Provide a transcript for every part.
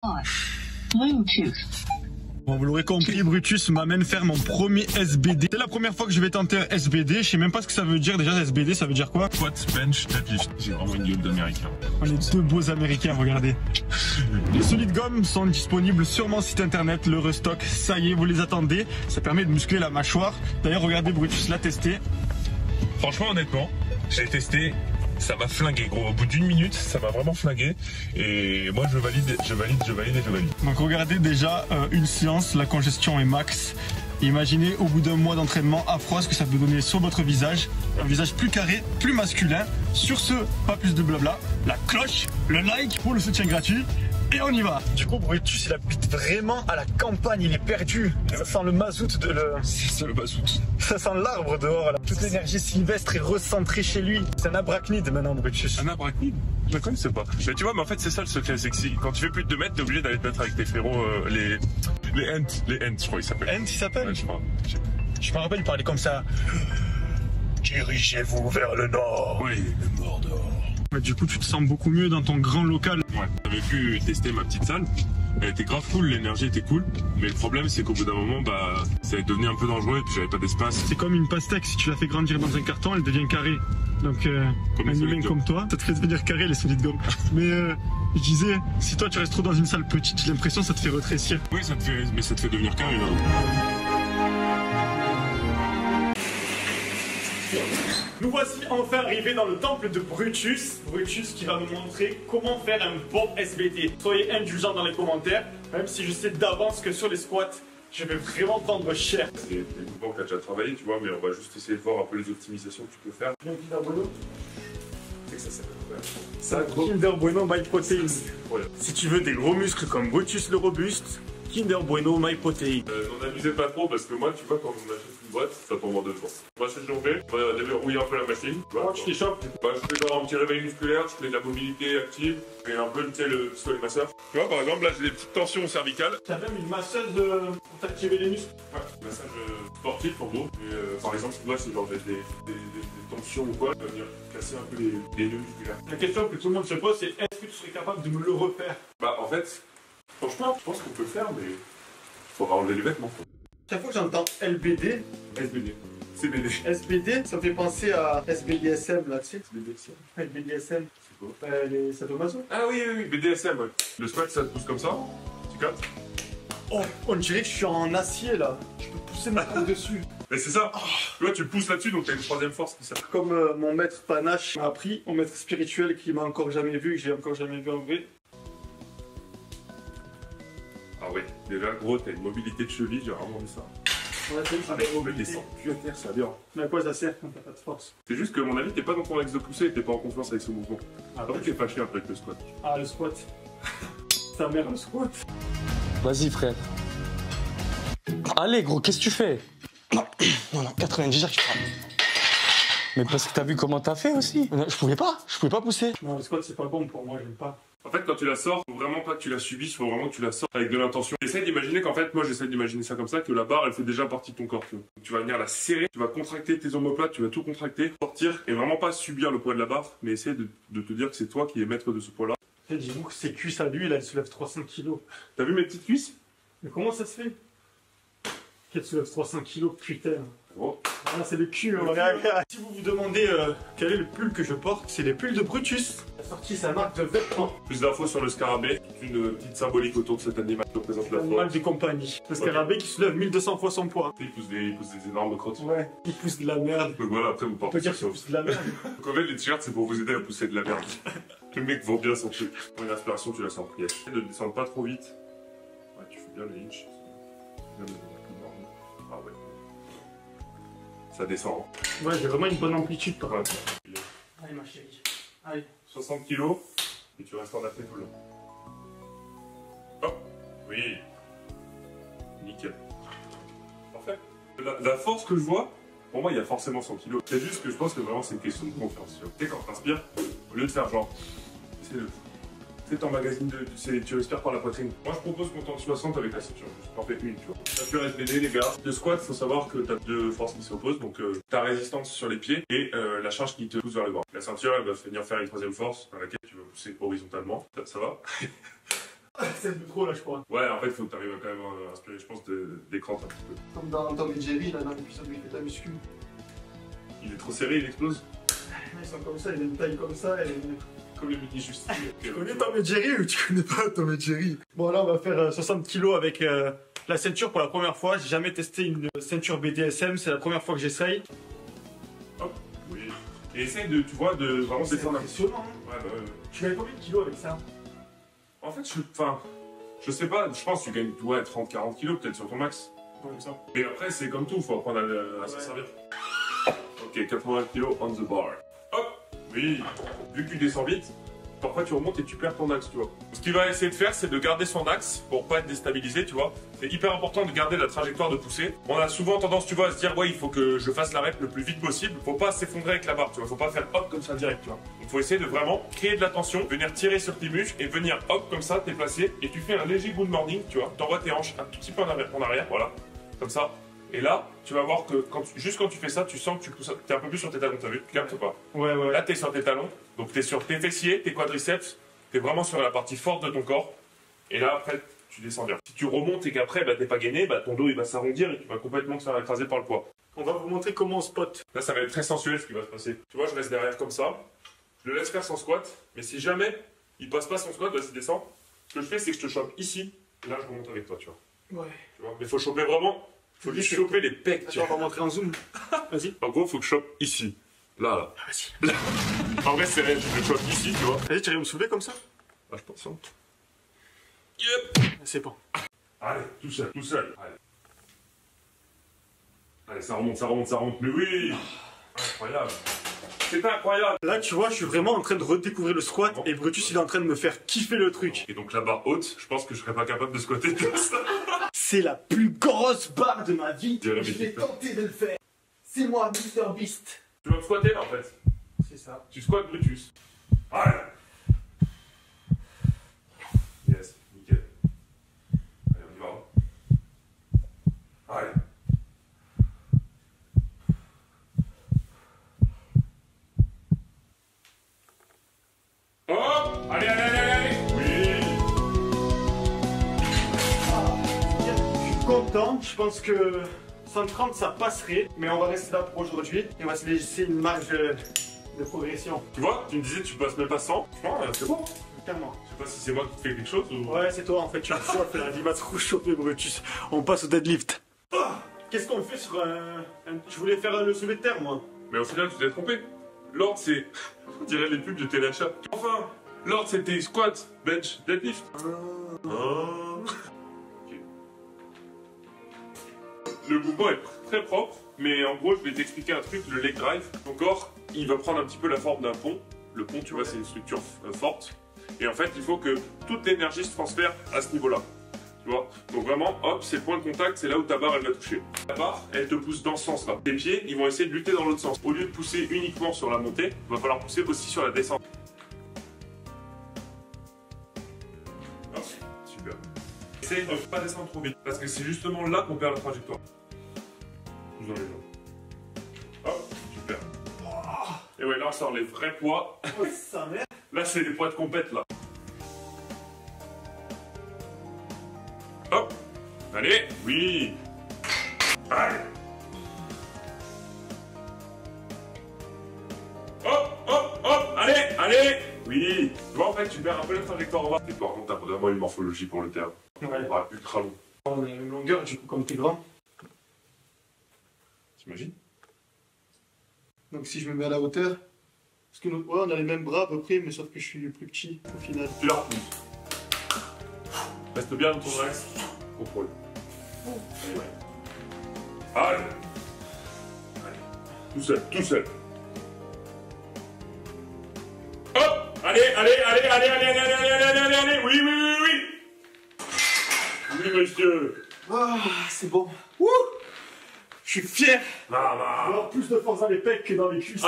Bluetooth. Bon, vous l'aurez compris, Brutus m'amène faire mon premier SBD. C'est la première fois que je vais tenter un SBD. Je sais même pas ce que ça veut dire. Déjà, SBD, ça veut dire quoi? Squat, bench, deadlift. J'ai vraiment une gueule d'américain. On est deux beaux américains, regardez. Les solides gommes sont disponibles sur mon site internet, le Restock. Ça y est, vous les attendez. Ça permet de muscler la mâchoire. D'ailleurs, regardez, Brutus l'a testé. Franchement, honnêtement, j'ai testé. Ça m'a flingué, gros. Au bout d'une minute, ça m'a vraiment flingué. Et moi, je valide. Donc regardez déjà une séance, la congestion est max. Imaginez au bout d'un mois d'entraînement afro ce que ça peut donner sur votre visage. Un visage plus carré, plus masculin. Sur ce, pas plus de blabla. La cloche, le like pour le soutien gratuit. Et on y va. Du coup, Brutus, il habite vraiment à la campagne, il est perdu. Ça sent le mazout de le... C'est le mazout. Ça sent l'arbre dehors là. Toute l'énergie sylvestre est recentrée chez lui. C'est un abrachnide maintenant, Brutus. Un arachnide? Je ne connaissais pas. Mais tu vois, mais en fait, c'est ça le secret, c'est que quand tu fais plus de 2 mètres, t'es obligé d'aller te mettre avec tes frérots, les Ents, je crois, ils s'appellent. Ents, il s'appelle? Ouais, je crois. Je me rappelle, il parlait comme ça. Dirigez-vous vers le nord. Oui, le Mordor. Ouais, du coup, tu te sens beaucoup mieux dans ton grand local. Ouais, j'avais pu tester ma petite salle. Elle était grave cool, l'énergie était cool. Mais le problème, c'est qu'au bout d'un moment, bah, ça est devenu un peu dangereux et puis j'avais pas d'espace. C'est comme une pastèque, si tu la fais grandir dans un carton, elle devient carrée. Donc, un humain comme toi, ça te fait devenir carré, les solides gommes. Mais je disais, si toi tu restes trop dans une salle petite, j'ai l'impression que ça te fait rétrécir. Oui, ça te fait devenir carré, là. Nous voici enfin arrivés dans le temple de Brutus. Brutus qui va nous montrer comment faire un bon SBD. Soyez indulgents dans les commentaires, même si je sais d'avance que sur les squats, je vais vraiment prendre cher. C'est des mouvements que tu as déjà travaillé, tu vois, mais on va juste essayer de voir un peu les optimisations que tu peux faire. Kinder Bueno. C'est que ça s'appelle Ça, Kinder Bueno My Protein. Ouais. Si tu veux des gros muscles comme Brutus le robuste, Kinder Bueno My Protein. N'en abusez pas trop parce que moi, tu vois, quand on achète une boîte, ça tombe en 2 jours. Moi, c'est ce que j'en fais. On va déverrouiller un peu la machine. Comment tu t'échappes? Bah, je fais genre un petit réveil musculaire, je fais de la mobilité active, et un peu, tu sais, le pistolet masseur. Tu vois, par exemple, là, j'ai des petites tensions cervicales. T'as même une masseuse pour t'activer les muscles. Ouais, massage sportif en gros. Et, par exemple, moi, si genre j'ai des tensions ou quoi, ça va venir casser un peu les nœuds musculaires. La question que tout le monde se pose, c'est est-ce que tu serais capable de me le refaire? Bah, en fait, franchement, je pense qu'on peut le faire, mais il faudra enlever les vêtements. Chaque fois que j'entends LBD, SBD. CBD. SBD, ça me fait penser à SBDSM là, tu sais. SBDSM. LBDSM. C'est quoi? Les sadomaso. Ah oui, BDSM, ouais. Le squat, ça te pousse comme ça. Tu captes? Oh, on dirait que je suis en acier là. Je peux pousser ma tête dessus. Mais c'est ça. Tu vois, tu le pousses là-dessus, donc t'as une troisième force qui s'appelle. Comme mon maître Panache m'a appris, mon maître spirituel qui m'a encore jamais vu, que j'ai encore jamais vu en vrai. Ah oui, déjà, gros, t'as une mobilité de cheville, j'ai rarement vu ça. Ouais, Ah mais gros, mais descends plus à terre, ça va bien. Mais à quoi ça sert quand t'as pas de force? C'est juste que, à mon avis, t'es pas dans ton axe de poussée et t'es pas en confiance avec ce mouvement. Ah, Après, tu es fâché un peu avec le squat. Ah, le squat. Ta mère, le squat. Vas-y, frère. Allez, gros, qu'est-ce que tu fais? Non, 90 heures, tu frappes. Mais parce que t'as vu comment t'as fait aussi. Je pouvais pas pousser. Non, le squat, c'est pas bon pour moi, j'aime pas. En fait, quand tu la sors, faut vraiment pas que tu la subisses, faut vraiment que tu la sors avec de l'intention. Essaye d'imaginer qu'en fait, moi j'essaie d'imaginer ça comme ça, que la barre elle fait déjà partie de ton corps. Tu vas venir la serrer, tu vas contracter tes omoplates, tu vas tout contracter, sortir et vraiment pas subir le poids de la barre, mais essayer de te dire que c'est toi qui es maître de ce poids-là. Dis-vous que ses cuisses à lui, là, elle soulève 300 kilos. T'as vu mes petites cuisses? Mais comment ça se fait qu'elle soulève 300 kilos, putain? Oh. Ah, c'est le cul, hein. Si vous vous demandez quel est le pull que je porte, c'est les pulls de Brutus. Il a sorti sa marque de vêtements. Plus d'infos sur le scarabée, une petite symbolique autour de cet animal qui représente la Animal force. de compagnie. Le scarabée qui soulève 1200 fois son poids. Il pousse des énormes crottes. Ouais, il pousse de la merde. Donc voilà, après vous On portez peut dire ça. qu'il pousse de la merde. Donc en fait, les t-shirts, c'est pour vous aider à pousser de la merde. Le mec vend bien son truc. Pour une inspiration, tu la sens. Yes. Essaye de descendre pas trop vite. Ouais, tu fais bien le hinge. Ah ouais. Ça descend. Ouais, j'ai vraiment une bonne amplitude, par Ouais. contre. Allez, ma chérie. Allez. 60 kilos. Et tu restes en apnée tout le long. Hop. Oui. Nickel. Parfait. La force que je vois, pour moi, il y a forcément 100 kilos. C'est juste que je pense que vraiment, c'est une question de confiance. Tu sais, quand t'inspires, au lieu de faire genre, tu sais, t'emmagasines tu respires par la poitrine. Moi, je propose qu'on tente 60 avec la ceinture. T'en fais une, tu vois. T'as plus SBD, les gars. Le squat, faut savoir que t'as deux forces qui s'opposent. Donc, ta résistance sur les pieds et la charge qui te pousse vers le bas. La ceinture, elle va venir faire une troisième force dans laquelle tu vas pousser horizontalement. Ça va? C'est un peu trop là, je crois. Ouais, en fait, il faut que tu arrives quand même à inspirer, je pense, d'écran un petit peu. Comme dans Tom et Jerry, là, dans l'épisode où il fait ta muscu. Il est trop serré, il explose. Ils sont comme ça, il a une taille comme ça. Et... Comme le mini juste. Tu connais Tom et Jerry ou tu connais pas Tom et Jerry? Bon, là, on va faire 60 kilos avec la ceinture pour la première fois. J'ai jamais testé une ceinture BDSM, c'est la première fois que j'essaye. Hop, oui. Et essaye de, tu vois, de vraiment descendre. Impressionnant. Ouais, bah ouais. Tu gagnes combien de kilos avec ça? En fait, je sais pas, je pense que tu gagnes 30-40 kilos peut-être sur ton max. Comme ça. Mais après, c'est comme tout, faut apprendre à s'en servir. Ok, 80 kilos on the bar. Hop, oui. Vu que tu descends vite, parfois tu remontes et tu perds ton axe, tu vois. Ce qu'il va essayer de faire, c'est de garder son axe pour pas être déstabilisé, tu vois. C'est hyper important de garder la trajectoire de poussée. On a souvent tendance, tu vois, à se dire, ouais, il faut que je fasse la rep le plus vite possible. Faut pas s'effondrer avec la barre, tu vois. Faut pas faire hop comme ça direct, tu vois. Il faut essayer de vraiment créer de la tension, venir tirer sur tes muscles et venir hop comme ça, t'es placé. Et tu fais un léger good morning, tu vois. T'envoies tes hanches un tout petit peu en arrière, voilà. Comme ça. Et là, tu vas voir que juste quand tu fais ça, tu sens que tu pousses, t'es un peu plus sur tes talons, t'as vu? Tu captes pas? Ouais, ouais. Là, t'es sur tes talons, donc t'es sur tes fessiers, tes quadriceps, t'es vraiment sur la partie forte de ton corps. Et là, après, tu descends bien. Si tu remontes et qu'après, bah, t'es pas gainé, bah, ton dos il va s'arrondir et tu vas complètement te faire écraser par le poids. On va vous montrer comment on spot. Là, ça va être très sensuel ce qui va se passer. Tu vois, je reste derrière comme ça, je le laisse faire son squat, mais si jamais il passe pas son squat, vas-y, descends. Ce que je fais, c'est que je te chope ici, et là, je remonte avec toi, tu vois. Ouais. Tu vois, mais faut choper vraiment. Faut lui choper les pecs, tu Attends, vois. on va montrer en zoom. Vas-y. En gros, faut que je chope ici. Là. Vas-y. En vrai, c'est réel, je le chope ici, tu vois. Vas-y, tu arrives à me soulever comme ça? Ah, je pense. Hein. Yep. C'est bon. Allez, tout seul, tout seul. Allez. Allez, ça remonte, ça remonte, ça remonte. Mais oui. Incroyable. C'est incroyable. Là, tu vois, je suis vraiment en train de redécouvrir le squat et Brutus, il est en train de me faire kiffer le truc. Et donc la barre haute, je pense que je serais pas capable de squatter comme ça. C'est la plus grosse barre de ma vie. Je Je vais tenter de le faire. C'est moi, Mr Beast. Tu vas me squatter là en fait. C'est ça. Tu squattes Brutus. Allez. Yes, nickel. Allez, on y va. Allez. Hop. Allez, allez, allez, allez. Oui. Je suis content. Je pense que 130 ça passerait. Mais on va rester là pour aujourd'hui. Et on va se laisser une marge de progression. Tu vois, tu me disais tu passes même pas 100. Franchement, c'est bon. Tellement. Je sais pas si c'est moi qui te fais quelque chose ou... Ouais, c'est toi en fait. Tu me chauffes là. Il va te chauffer, Brutus. On passe au deadlift. Oh, qu'est-ce qu'on fait sur Je voulais faire le soulevé de terre, moi. Mais au final, tu t'es trompé. L'ordre, c'est... On dirait les pubs de Téléchat. Enfin, l'ordre, c'était squat, bench, deadlift. Ok. Le mouvement est très propre, mais en gros, je vais t'expliquer un truc, le leg drive. Ton corps, il va prendre un petit peu la forme d'un pont. Le pont, tu vois, c'est une structure forte. Et en fait, il faut que toute l'énergie se transfère à ce niveau-là. Tu vois? Donc vraiment, hop, c'est le point de contact, c'est là où ta barre, elle va toucher. La barre, elle te pousse dans ce sens-là. Tes pieds, ils vont essayer de lutter dans l'autre sens. Au lieu de pousser uniquement sur la montée, il va falloir pousser aussi sur la descente. Ah, super. Essaye de ne pas descendre trop vite, parce que c'est justement là qu'on perd la trajectoire. Pousse dans les jambes. Hop, super. Et ouais, là, on sort les vrais poids. Oh, ça merde. Là, c'est les poids de compète, là. Hop. Allez, oui. Allez. Hop, hop, hop. Allez, allez. Oui. Tu vois, en fait, tu perds un peu la trajectoire en bas. Et par contre, t'as vraiment une morphologie pour le terme. Ouais. Ultra long. On a la même longueur, du coup, comme t'es grand. T'imagines? Donc si je me mets à la hauteur... Parce que ouais, on a les mêmes bras à peu près, mais sauf que je suis plus petit au final. Tu la repousses. Reste bien dans ton axe. Contrôle. Allez. Allez. Tout seul, tout seul. Hop. Allez, allez, allez, allez, allez, allez, allez, allez, allez, allez, allez. Oui, oui, oui, oui. Oui, monsieur. Ah, c'est bon. Wouh! Je suis fier. Là, Je vais là. avoir plus de force dans les pecs que dans les cuisses.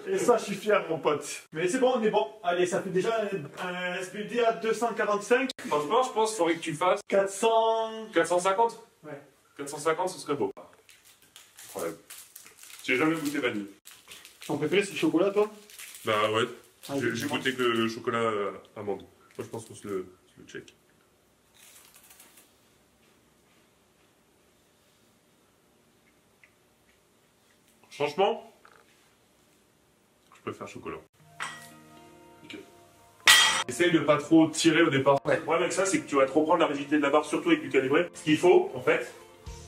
Et ça, je suis fier, mon pote. Mais c'est bon, on est bon. Allez, ça fait déjà un SBD à 245. Franchement, je pense qu'il faudrait que tu fasses 400... 450. Ouais. 450, ce serait beau. Incroyable. J'ai jamais goûté vanille. Ton préféré, c'est le chocolat, toi? Bah ouais. Ah, J'ai goûté que le chocolat amande. Moi, je pense qu'on se le check. Franchement, je préfère chocolat. Okay. Essaye de pas trop tirer au départ. Ouais. Le problème avec ça, c'est que tu vas trop prendre la rigidité de la barre, surtout avec du calibré. Ce qu'il faut, en fait,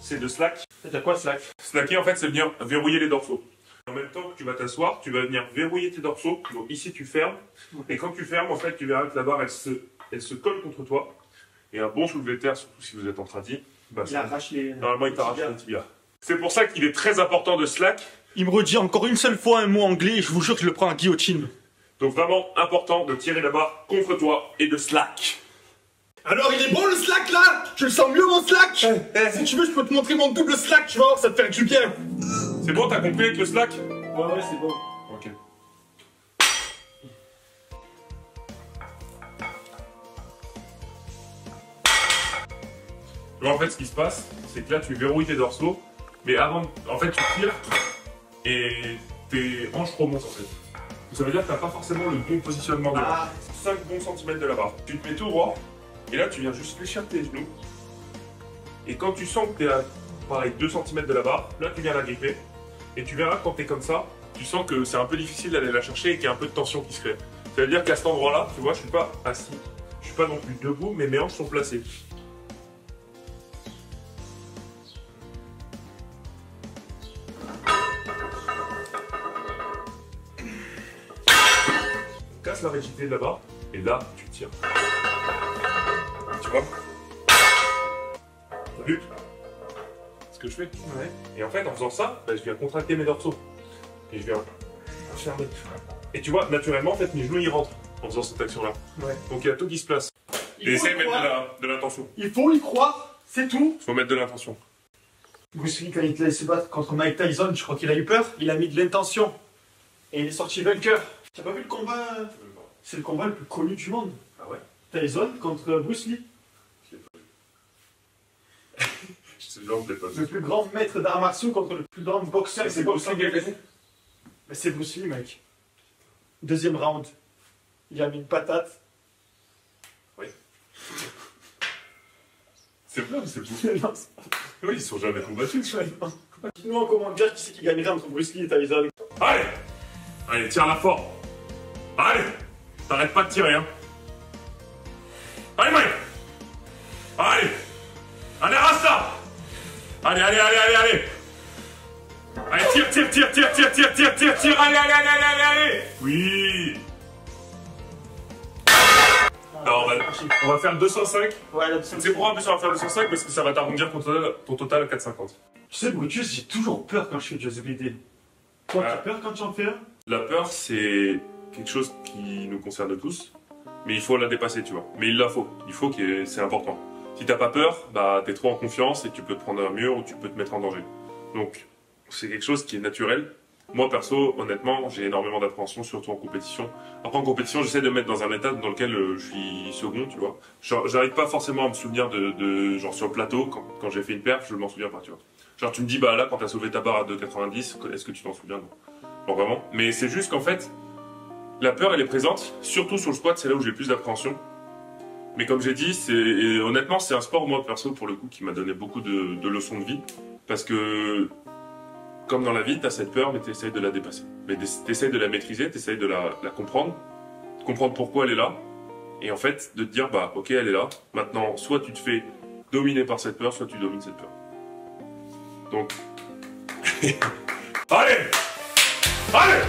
c'est de slack. T'as quoi slack? Slacker, en fait, c'est venir verrouiller les dorsaux. En même temps que tu vas t'asseoir, tu vas venir verrouiller tes dorsaux. Donc ici, tu fermes. Et quand tu fermes, en fait, tu verras que la barre, elle se colle contre toi. Et un bon soulevé de terre, surtout si vous êtes en tradi, bah, il arrache les... Normalement, il t'arrache les tibias. C'est pour ça qu'il est très important de slack. Il me redit encore une seule fois un mot anglais et je vous jure que je le prends en guillotine. Donc vraiment important de tirer la barre contre toi et de slack. Alors il est bon le slack là? Je le sens mieux mon slack. Si tu veux je peux te montrer mon double slack, tu vas voir, ça te fait du bien. C'est bon, t'as compris avec le slack? Ouais c'est bon. Ok. Tu vois en fait ce qui se passe, c'est que là tu verrouilles tes dorsaux, mais avant, en fait tu tires et tes hanches remontent en fait. Ça veut dire que t'as pas forcément le bon positionnement de la barre. 5 bons centimètres de la barre. Tu te mets tout droit, et là tu viens juste fléchir tes genoux. Et quand tu sens que t'es à, pareil, 2 cm de la barre, là tu viens la gripper. Et tu verras quand t'es comme ça, tu sens que c'est un peu difficile d'aller la chercher et qu'il y a un peu de tension qui se crée. Ça veut dire qu'à cet endroit-là, tu vois, je suis pas assis. Je suis pas non plus debout, mais mes hanches sont placées. Casse la rigidité de la barre, et là, tu tires. Tu vois? T'as vu ce que je fais? Ouais. Et en fait, en faisant ça, bah, je viens contracter mes dorsaux. Et je viens fermer. Et tu vois, naturellement, en fait, mes genoux, ils rentrent en faisant cette action-là. Ouais. Donc il y a tout qui se place. Et essaye de mettre de l'intention. Il faut y croire, c'est tout. Il faut mettre de l'intention. Bruce Lee, quand il allait se battre contre Mike Tyson, je crois qu'il a eu peur, il a mis de l'intention. Et il est sorti vainqueur. T'as pas vu le combat? C'est le combat le plus connu du monde. Ah ouais? Tyson contre Bruce Lee. Je l'ai pas vu. Je sais genre, je l'ai pas vu. Le plus grand maître d'arts martiaux contre le plus grand boxeur. C'est Bruce Lee qui a gagné? Mais c'est Bruce Lee, mec. Deuxième round. Il a mis une patate. Oui. C'est vrai, c'est Bruce Lee. Non, Oui, ils sont jamais combattus. dis-nous en commentaire qui c'est qui gagnerait entre Bruce Lee et Tyson. Allez! Allez, tire-la fort! Allez! T'arrêtes pas de tirer, hein! Allez, Mike! Allez! Allez, rasta! Allez, allez, allez, allez, allez! Allez, tire, tire, tire, tire, tire, tire, tire, tire, tire! Allez, allez, allez, allez, allez, allez! Oui! Alors, on va faire 205. Ouais, là, C'est pour un peu, on va faire 205 parce que ça va t'arrondir ton total à 450. Tu sais, Brutus, j'ai toujours peur quand je fais du SBD. Toi, Ah. t'as peur quand tu en fais un? La peur, c'est quelque chose qui nous concerne tous, mais il faut la dépasser, tu vois. Mais il la faut. Il faut que c'est important. Si t'as pas peur, bah t'es trop en confiance et tu peux te prendre un mur ou tu peux te mettre en danger. Donc, c'est quelque chose qui est naturel. Moi, perso, honnêtement, j'ai énormément d'appréhension, surtout en compétition. Après, en compétition, j'essaie de me mettre dans un état dans lequel je suis second, tu vois. J'arrive pas forcément à me souvenir de genre sur le plateau, quand j'ai fait une perf, je m'en souviens pas, tu vois. Genre, tu me dis, bah là, quand t'as soulevé ta barre à 2,90, est-ce que tu t'en souviens? Non, vraiment. Mais c'est juste qu'en fait, la peur, elle est présente, surtout sur le squat, c'est là où j'ai le plus d'appréhension. Mais comme j'ai dit, honnêtement, c'est un sport, moi, perso, pour le coup, qui m'a donné beaucoup de leçons de vie. Parce que, comme dans la vie, t'as cette peur, mais t'essayes de la dépasser. Mais t'essayes de la maîtriser, t'essayes de la comprendre, de comprendre pourquoi elle est là. Et en fait, de te dire, bah, ok, elle est là. Maintenant, soit tu te fais dominer par cette peur, soit tu domines cette peur. Donc... Allez! Allez!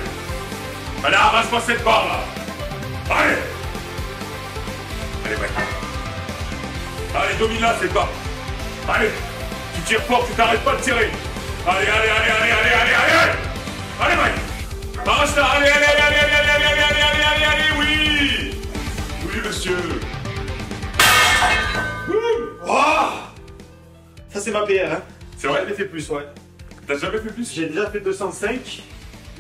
Allez, arrache-moi cette barre, là! Allez! Allez, mec. Allez, domine-la, cette barre. Allez! Tu tires fort, tu t'arrêtes pas de tirer. Allez, allez, allez, allez, allez, allez, allez! Allez, mec! Arrache-la! Allez, allez, allez, allez, allez, allez, allez, allez, allez, allez, oui! Oui, monsieur! Oh, ça, c'est ma PR, hein. C'est vrai? J'ai jamais fait plus, ouais. T'as jamais fait plus? J'ai déjà fait 205,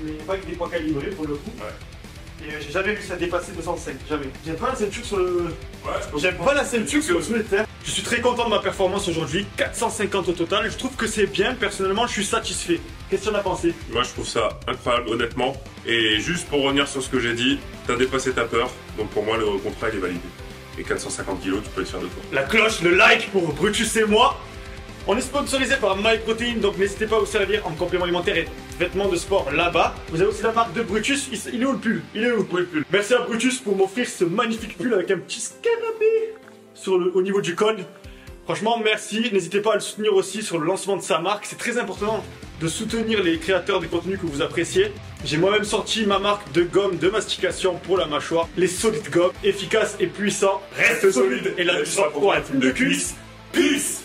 mais pas avec des poids calibrés pour le coup. Ouais. Et j'ai jamais vu ça dépasser 205, jamais. J'aime pas la ceinture sur le... Ouais, je pense. J'aime pas la ceinture sur le soulevé de terre. Je suis très content de ma performance aujourd'hui, 450 au total. Je trouve que c'est bien, personnellement, je suis satisfait. Qu'est-ce que tu en as pensé? Moi, je trouve ça incroyable, honnêtement. Et juste pour revenir sur ce que j'ai dit, t'as dépassé ta peur. Donc pour moi, le contrat, il est validé. Et 450 kilos, tu peux le faire de toi. La cloche, le like pour Brutus et moi. On est sponsorisé par MyProtein, donc n'hésitez pas à vous servir en complément alimentaire et vêtements de sport là-bas. Vous avez aussi la marque de Brutus. Il est où le pull? Il est où le pull? Merci à Brutus pour m'offrir ce magnifique pull avec un petit scarabée au niveau du col. Franchement, merci. N'hésitez pas à le soutenir aussi sur le lancement de sa marque. C'est très important de soutenir les créateurs de contenu que vous appréciez. J'ai moi-même sorti ma marque de gomme de mastication pour la mâchoire. Les Solid Gum, efficaces et puissants. Reste solide et la puissance pour la team de cuisse. Peace!